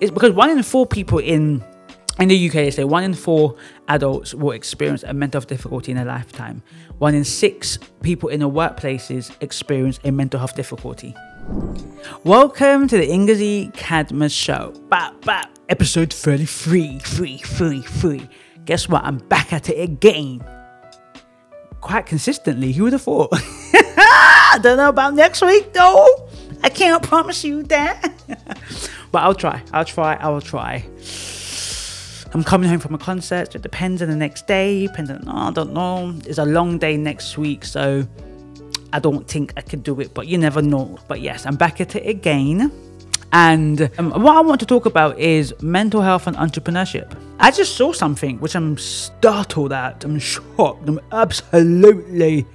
It's because 1 in 4 people in the UK, they say 1 in 4 adults will experience a mental health difficulty in their lifetime. 1 in 6 people in the workplaces experience a mental health difficulty. Welcome to the Ngozi Cadmus show. Episode 33. Guess what? I'm back at it again. Quite consistently. Who would have thought? I don't know about next week though. I can't promise you that. But I'll try. I'm coming home from a concert, so it depends on the next day. I don't know. It's a long day next week, so I don't think I could do it, but you never know. But yes, I'm back at it again. And what I want to talk about is mental health and entrepreneurship. I just saw something which I'm startled at. I'm shocked. I'm absolutely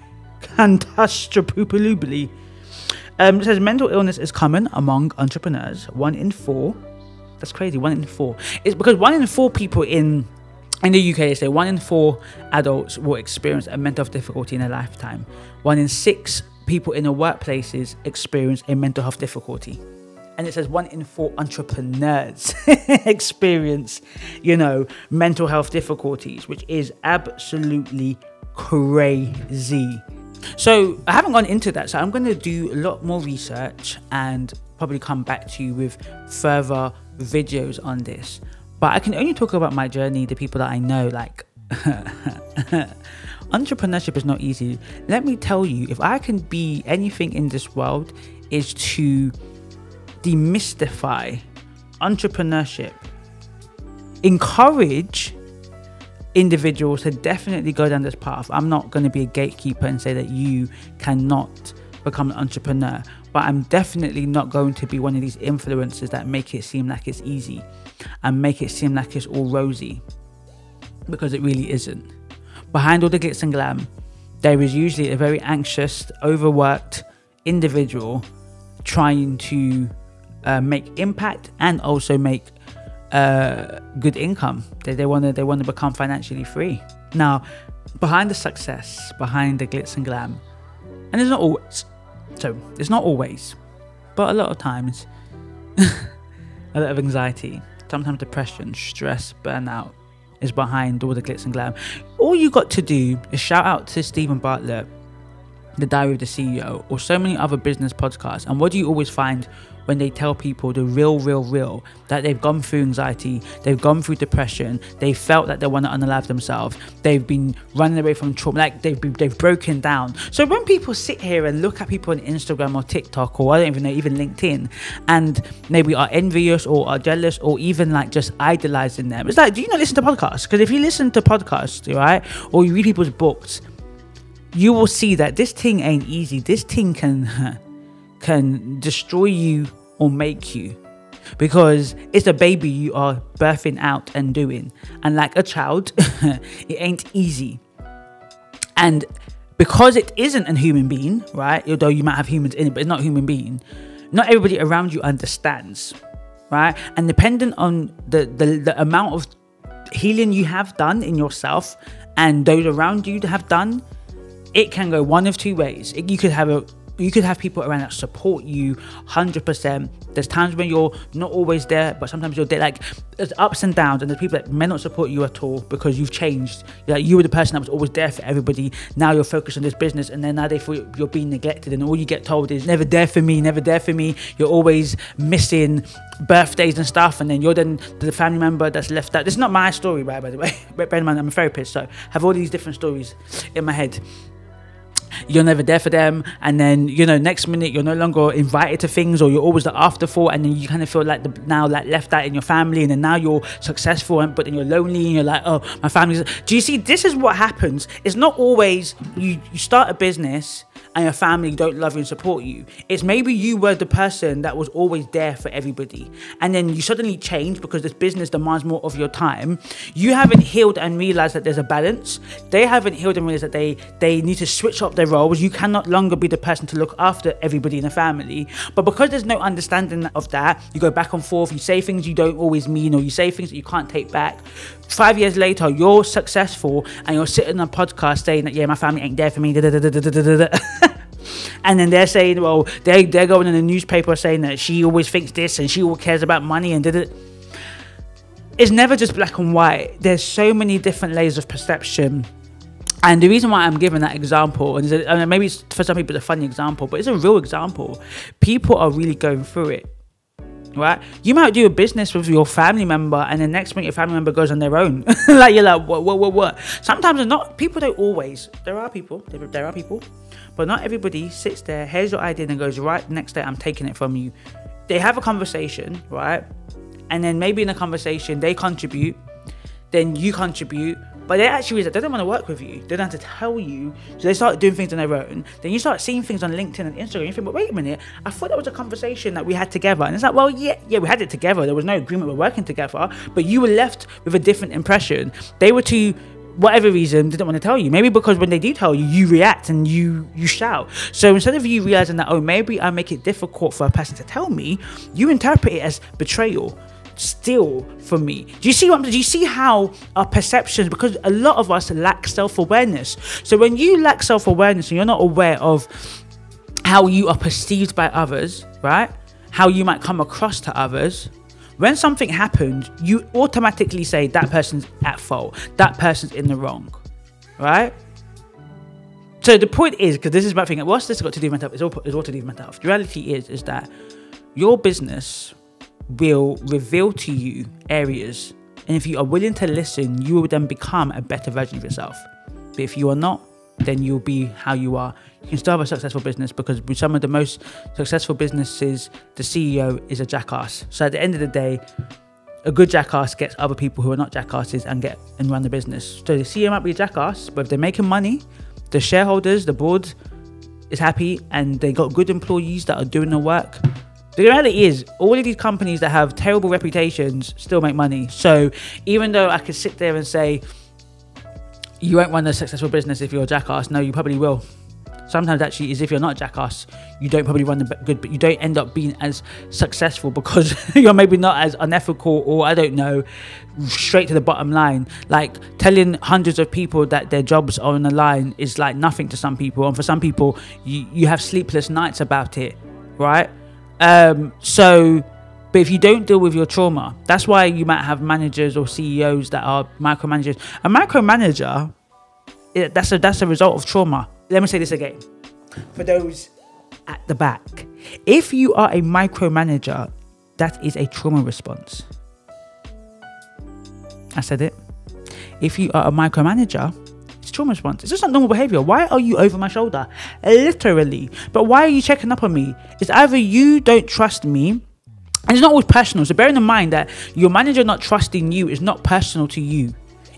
catastrophe. It says mental illness is common among entrepreneurs. 1 in 4. That's crazy. 1 in 4. It's because 1 in 4 people in the UK, they say 1 in 4 adults will experience a mental health difficulty in their lifetime. 1 in 6 people in the workplaces experience a mental health difficulty. And it says 1 in 4 entrepreneurs experience, mental health difficulties, which is absolutely crazy. So I haven't gone into that, so I'm going to do a lot more research and probably come back to you with further videos on this. But I can only talk about my journey, the people that I know. Like entrepreneurship is not easy. Let me tell you, if I can be anything in this world, is to demystify entrepreneurship, encourage individuals to definitely go down this path. I'm not going to be a gatekeeper and say that you cannot become an entrepreneur, but I'm definitely not going to be one of these influencers that make it seem like it's easy and make it seem like it's all rosy, because it really isn't. Behind all the glitz and glam, there is usually a very anxious, overworked individual trying to make impact and also make good income. They want to become financially free. Now, behind the success, behind the glitz and glam, and it's not always, but a lot of times, a lot of anxiety, sometimes depression, stress, burnout is behind all the glitz and glam. All you got to do is shout out to Stephen Bartlett, The Diary of the CEO, or so many other business podcasts. And what do you always find when they tell people the real, that they've gone through anxiety, they've gone through depression, they felt that they want to unalive themselves, they've been running away from trauma, like they've broken down. So when people sit here and look at people on Instagram or TikTok, or I don't even know, even LinkedIn, and maybe are envious or are jealous or even like just idolizing them, it's like, do you not listen to podcasts? Because if you listen to podcasts, right, or you read people's books, you will see that this thing ain't easy. This thing can destroy you or make you, because it's a baby you are birthing out and doing. And like a child, it ain't easy. And because it isn't a human being, right, although you might have humans in it, but it's not a human being, not everybody around you understands, right? And dependent on the amount of healing you have done in yourself and those around you have done, it can go one of two ways. You could have people around that support you 100%. There's times when you're not always there, but sometimes you're there. Like, there's ups and downs, and there's people that may not support you at all because you've changed. Like, you were the person that was always there for everybody. Now you're focused on this business, and then now they feel you're being neglected, and all you get told is never there for me. You're always missing birthdays and stuff, and then you're then the family member that's left out. This is not my story, right, by the way. Bear in mind, I'm a therapist, so I have all these different stories in my head. You're never there for them, and then next minute you're no longer invited to things, or you're always the afterthought, and then you kind of feel like now left out in your family, and then now you're successful, but then you're lonely and you're like, oh, my family's. Do you see, this is what happens. It's not always you start a business and your family don't love you and support you. It's maybe you were the person that was always there for everybody, and then you suddenly change because this business demands more of your time. You haven't healed and realized that there's a balance. They haven't healed and realized that they need to switch up their roles. You cannot longer be the person to look after everybody in the family. But because there's no understanding of that, you go back and forth, you say things you don't always mean, or you say things that you can't take back. 5 years later, you're successful and you're sitting on a podcast saying that, yeah, my family ain't there for me. And then they're saying, well, they're going in the newspaper saying that she always thinks this and she always cares about money and it's never just black and white. There's so many different layers of perception. And the reason why I'm giving that example, and maybe it's, for some people it's a funny example, but it's a real example. People are really going through it, right? You might do a business with your family member, and the next minute your family member goes on their own. Like, you're like, what? Sometimes it's not, people don't always. There are people, but not everybody sits there, here's your idea, and goes, right, next day I'm taking it from you. They have a conversation, right? And then maybe in a conversation, they contribute, then you contribute, but they actually realize they don't want to work with you. They don't have to tell you. So they start doing things on their own. Then you start seeing things on LinkedIn and Instagram. You think, but wait a minute, I thought that was a conversation that we had together. And it's like, well, yeah, we had it together. There was no agreement, we're working together. But you were left with a different impression. They were to, whatever reason, didn't want to tell you. Maybe because when they do tell you, you react and you shout. So instead of you realizing that, oh, maybe I make it difficult for a person to tell me, you interpret it as betrayal. Steal from me. Do you see how our perceptions, because a lot of us lack self-awareness. So when you lack self-awareness and you're not aware of how you are perceived by others, right? How you might come across to others, when something happens, you automatically say that person's at fault, that person's in the wrong, right? So the point is, because this is my thing, what's this got to do with mental health? It's all to do with mental health. The reality is that your business will reveal to you areas, and if you are willing to listen, you will then become a better version of yourself. But if you are not, then you'll be how you are. You can still have a successful business, because with some of the most successful businesses, the CEO is a jackass. So at the end of the day, a good jackass gets other people who are not jackasses and run the business. So the CEO might be a jackass, but if they're making money, the shareholders, the board is happy, and they got good employees that are doing the work. The reality is, all of these companies that have terrible reputations still make money. So even though I could sit there and say, you won't run a successful business if you're a jackass, no, you probably will. Sometimes actually is if you're not a jackass, you don't probably run the good, but you don't end up being as successful because you're maybe not as unethical, or I don't know, straight to the bottom line. Like telling hundreds of people that their jobs are on the line is like nothing to some people. And for some people, you have sleepless nights about it, right? But if you don't deal with your trauma, that's why you might have managers or CEOs that are micromanagers. A micromanager, that's a result of trauma. Let me say this again, for those at the back. If you are a micromanager, that is a trauma response. I said it. If you are a micromanager, it's trauma response. It's just not normal behavior. Why are you over my shoulder? Literally. But why are you checking up on me? It's either you don't trust me, and it's not always personal. So bearing in mind that your manager not trusting you is not personal to you.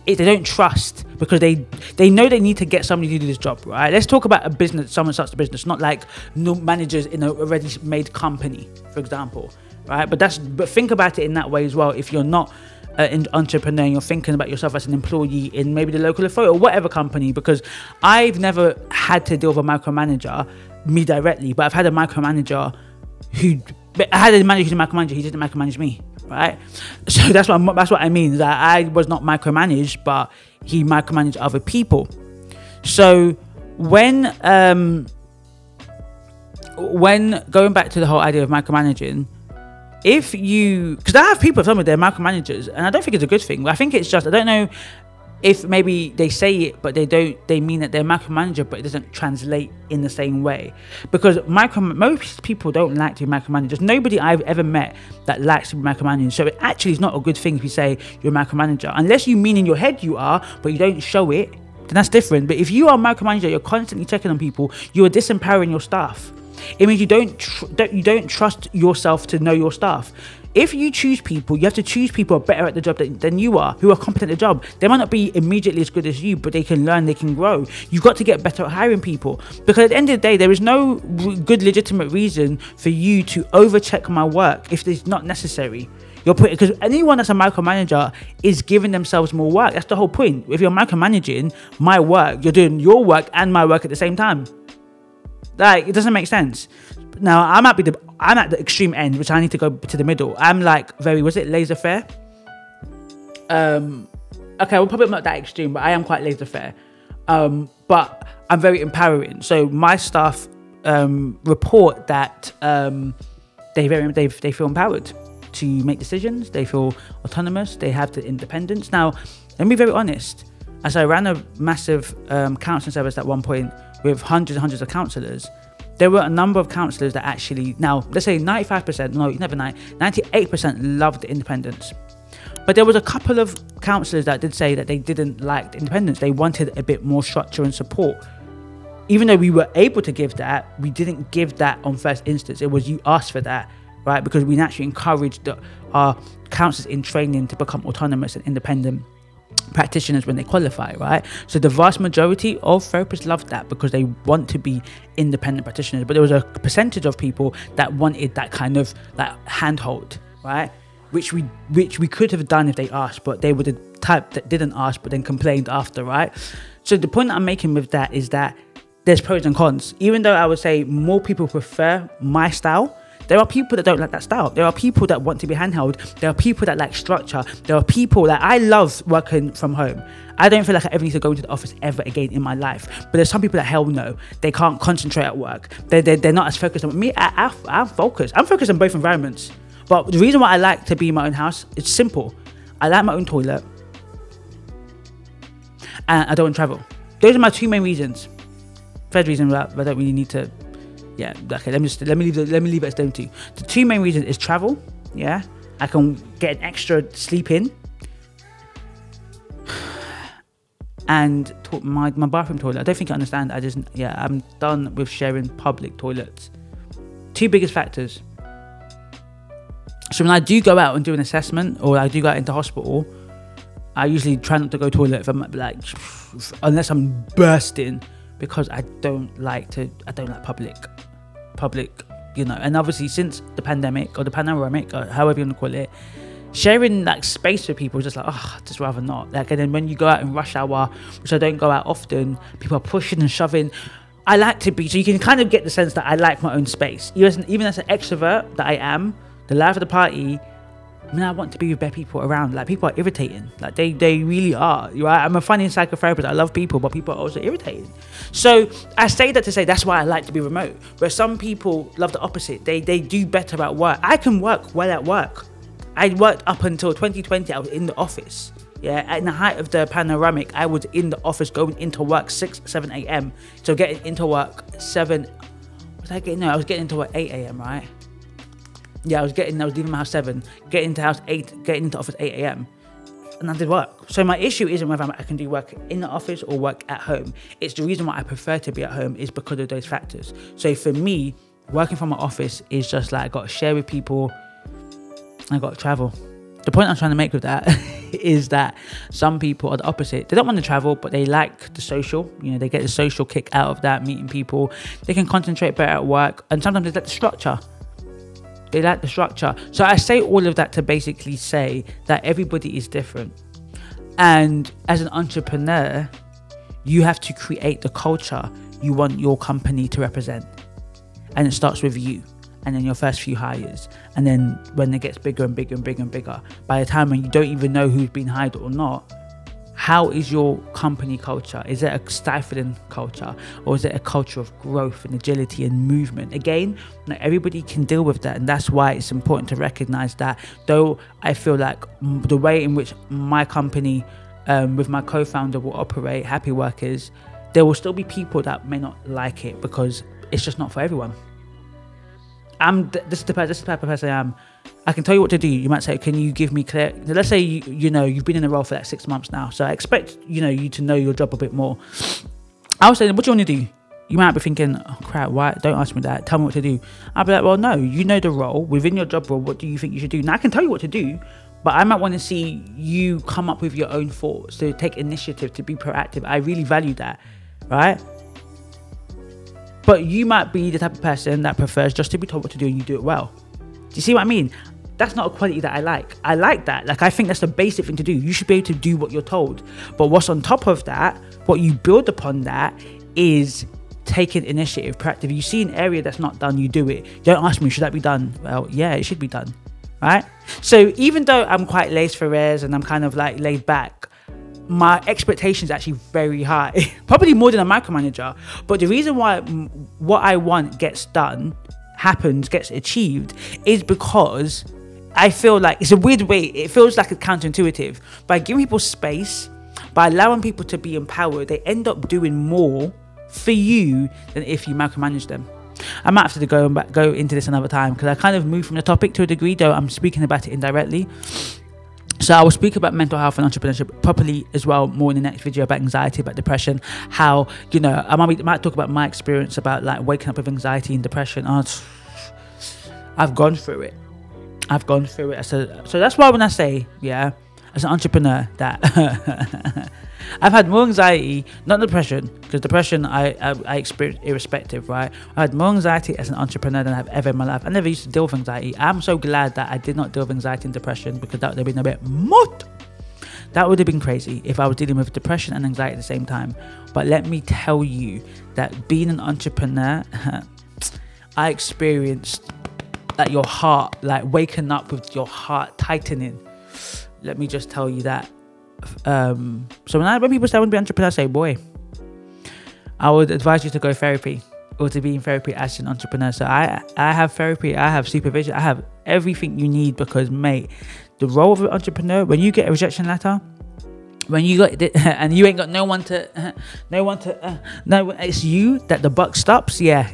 They don't trust because they know they need to get somebody to do this job, right? Let's talk about a business. Someone starts a business, not like no managers in a already made company, for example, right? But think about it in that way as well. If you're not an entrepreneur, you're thinking about yourself as an employee in maybe the local authority or whatever company, because I've never had to deal with a micromanager, me directly, but I've had a micromanager who didn't micromanage me, right? So that's what I mean, that I was not micromanaged, but he micromanaged other people. So when going back to the whole idea of micromanaging, because I have people tell me they're micromanagers, and I don't think it's a good thing. I think it's just, I don't know if maybe they say it, but they mean that they're micromanager, but it doesn't translate in the same way. Because most people don't like to be micromanagers. Nobody I've ever met that likes to be micromanaged. So it actually is not a good thing if you say you're a micromanager. Unless you mean in your head you are, but you don't show it, then that's different. But if you are a micromanager, you're constantly checking on people, you are disempowering your staff. It means you don't trust yourself to know your staff. If you choose people, you have to choose people who are better at the job than you are, who are competent at the job. They might not be immediately as good as you, but they can learn, they can grow. You've got to get better at hiring people, because at the end of the day, there is no good legitimate reason for you to overcheck my work if it's not necessary. Because anyone that's a micromanager is giving themselves more work. That's the whole point. If you're micromanaging my work, you're doing your work and my work at the same time. Like, it doesn't make sense. Now, I'm at the extreme end, which I need to go to the middle. I'm like was it laissez-faire? Okay, well, probably not that extreme, but I am quite laissez-faire. But I'm very empowering. So my staff report that they feel empowered to make decisions. They feel autonomous. They have the independence. Now, let me be very honest. As I ran a massive counselling service at one point with hundreds and hundreds of counsellors, there were a number of counsellors that actually, now let's say 95%, no, never 98% loved the independence. But there was a couple of counsellors that did say that they didn't like the independence. They wanted a bit more structure and support. Even though we were able to give that, we didn't give that on first instance. It was you asked for that, right? Because we naturally encouraged our counsellors in training to become autonomous and independent practitioners when they qualify, right? So the vast majority of therapists love that because they want to be independent practitioners. But there was a percentage of people that wanted that kind of like handhold, right? Which we could have done if they asked, but they were the type that didn't ask but then complained after, right? So the point that I'm making with that is that there's pros and cons. Even though I would say more people prefer my style, there are people that don't like that style. There are people that want to be handheld. There are people that like structure. There are people that I love working from home. I don't feel like I ever need to go into the office ever again in my life. But there's some people that hell no. They can't concentrate at work. They're not as focused on me. I'm focused. I'm focused on both environments. But the reason why I like to be in my own house, it's simple. I like my own toilet. And I don't want to travel. Those are my two main reasons. Third reason that I don't really need to. Yeah, okay, let me leave it as them two. The two main reasons is travel. Yeah, I can get an extra sleep in, and my bathroom toilet. I don't think you understand. I'm done with sharing public toilets. Two biggest factors. So when I do go out and do an assessment, or I do go out into hospital, I usually try not to go to the toilet if I'm like, unless I'm bursting, because I don't like public, you know. And obviously since the pandemic or the panoramic or however you want to call it, sharing like space with people is just like, I'd just rather not. Like, and then when you go out in rush hour, which I don't go out often, people are pushing and shoving. I like to be, so you can kind of get the sense that I like my own space. Even as an extrovert that I am, the life of the party, I mean, I want to be with better people around. Like, people are irritating. Like, they really are. Right? I'm a funny psychotherapist. I love people, but people are also irritating. So I say that to say that's why I like to be remote. Where some people love the opposite. They do better at work. I can work well at work. I worked up until 2020. I was in the office. Yeah, at the height of the panoramic, I was in the office going into work 6, 7 a.m. So getting into work 7. I was getting into work 8 a.m. Right? Yeah, I was leaving my house 7, getting into house 8, getting into office 8 a.m. and I did work. So my issue isn't whether I can do work in the office or work at home. It's the reason why I prefer to be at home is because of those factors. So for me, working from my office is just like I got to share with people, I got to travel. The point I'm trying to make with that is that some people are the opposite. They don't want to travel, but they like the social. You know, they get the social kick out of that, meeting people. They can concentrate better at work, and sometimes they like the structure. So I say all of that to basically say that everybody is different. And as an entrepreneur, you have to create the culture you want your company to represent. And it starts with you. And then your first few hires. And then when it gets bigger and bigger and bigger and bigger, by the time when you don't even know who's been hired or not, how is your company culture? Is it a stifling culture, or is it a culture of growth and agility and movement? Again, not everybody can deal with that, and that's why it's important to recognize that. Though I feel like the way in which my company with my co-founder will operate, Happy Workers, there will still be people that may not like it because it's just not for everyone. This is the type of person I am. I can tell you what to do. You might say, can you give me clear... Let's say, you've been in the role for like 6 months now. So I expect, you to know your job a bit more. I was saying, what do you want to do? You might be thinking, oh crap, why? Don't ask me that. Tell me what to do. I'll be like, well, no, you know the role. Within your job role, what do you think you should do? Now, I can tell you what to do, but I might want to see you come up with your own thoughts, to take initiative, to be proactive. I really value that, right? But you might be the type of person that prefers just to be told what to do and you do it well. Do you see what I mean? That's not a quality that I like. I like that. Like, I think that's the basic thing to do. You should be able to do what you're told. But what's on top of that, what you build upon that is taking initiative, proactive. You see an area that's not done, you do it. Don't ask me, should that be done? Well, yeah, it should be done, right? So even though I'm quite laissez-faire and I'm kind of like laid back, my expectations are actually very high, probably more than a micromanager. But the reason why what I want gets done, happens, gets achieved, is because I feel like it's a weird way. It feels like it's counterintuitive. By giving people space, by allowing people to be empowered, they end up doing more for you than if you micromanage them. I might have to go into this another time, because I kind of moved from the topic to a degree, though I'm speaking about it indirectly. So I will speak about mental health and entrepreneurship properly as well, more in the next video, about anxiety, about depression, how, you know, I might talk about my experience about like waking up with anxiety and depression. I've gone through it. So that's why when I say, yeah, as an entrepreneur, that I've had more anxiety, not depression, because depression I experience irrespective, right? I had more anxiety as an entrepreneur than I've ever in my life. I never used to deal with anxiety. I'm so glad that I did not deal with anxiety and depression, because that would have been a bit much. That would have been crazy if I was dealing with depression and anxiety at the same time. But let me tell you that being an entrepreneur, I experienced like your heart, like waking up with your heart tightening. Let me just tell you that. So when people say I want to be an entrepreneur, I say, boy, I would advise you to go therapy, or to be in therapy as an entrepreneur. So I have therapy, I have supervision, I have everything you need, because mate, the role of an entrepreneur, when you get a rejection letter, when you got it, and you ain't got no, it's you that the buck stops. Yeah.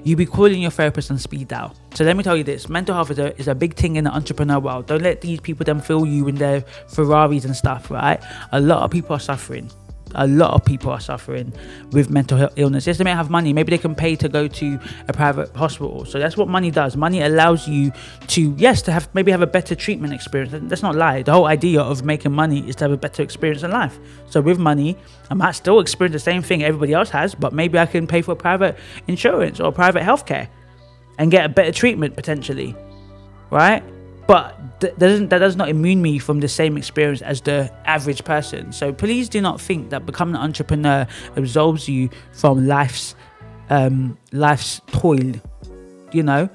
You be calling your therapist on speed dial. So let me tell you this: mental health is a big thing in the entrepreneur world. Don't let these people then fill you in their Ferraris and stuff, right? A lot of people are suffering. With mental illness. Yes, they may have money. Maybe they can pay to go to a private hospital. So that's what money does. Money allows you to, yes, to have a better treatment experience. Let's not lie. The whole idea of making money is to have a better experience in life. So with money, I might still experience the same thing everybody else has, but maybe I can pay for private insurance or private healthcare and get a better treatment potentially, right? But that does not immune me from the same experience as the average person. So please do not think that becoming an entrepreneur absolves you from life's toil. You know,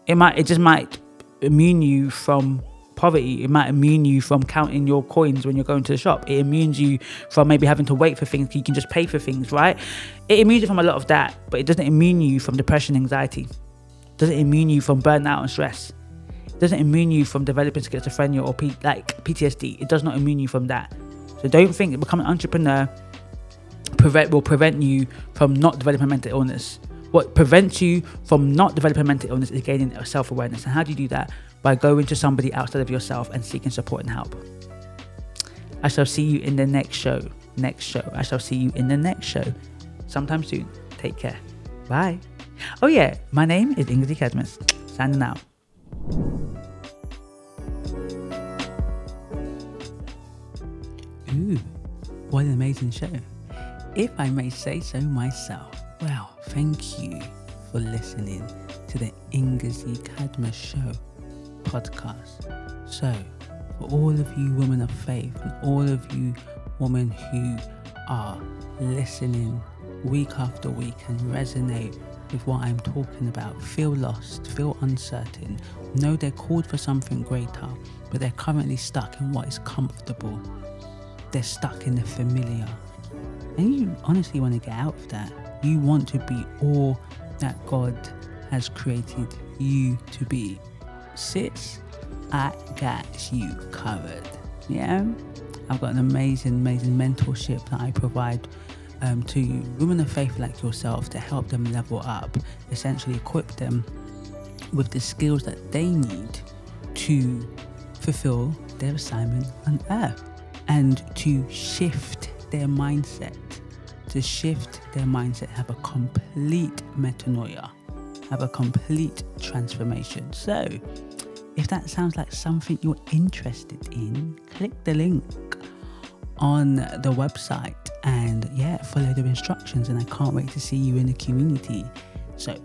it just might immune you from poverty. It might immune you from counting your coins when you're going to the shop. It immunes you from maybe having to wait for things. You can just pay for things, right? It immunes you from a lot of that, but it doesn't immune you from depression, anxiety. It doesn't immune you from burnout and stress. Doesn't immune you from developing schizophrenia or PTSD. It does not immune you from that. So don't think that becoming an entrepreneur will prevent you from not developing mental illness. What prevents you from not developing mental illness is gaining self-awareness. And how do you do that? By going to somebody outside of yourself and seeking support and help. I shall see you in the next show. I shall see you in the next show sometime soon. Take care. Bye. Oh yeah, my name is Ngozi Cadmus. Signing out. Ooh, what an amazing show. If I may say so myself. Well, thank you for listening to the Ngozi Cadmus Show podcast. So, for all of you women of faith and all of you women who are listening week after week and resonate with what I'm talking about, feel lost, feel uncertain, know they're called for something greater, but they're currently stuck in what is comfortable. They're stuck in the familiar. And you honestly want to get out of that. You want to be all that God has created you to be. Sis, I got you covered. Yeah? I've got an amazing mentorship that I provide to women of faith like yourself to help them level up, essentially equip them with the skills that they need to fulfill their assignment on earth and to shift their mindset, have a complete metanoia, have a complete transformation. So if that sounds like something you're interested in, click the link on the website and follow the instructions, and I can't wait to see you in the community. So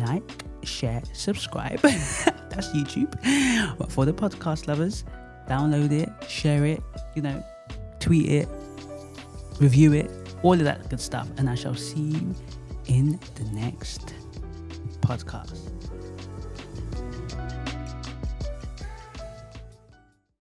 like, share, subscribe. That's YouTube. But for the podcast lovers, download it, share it, tweet it, review it, all of that good stuff, and I shall see you in the next podcast.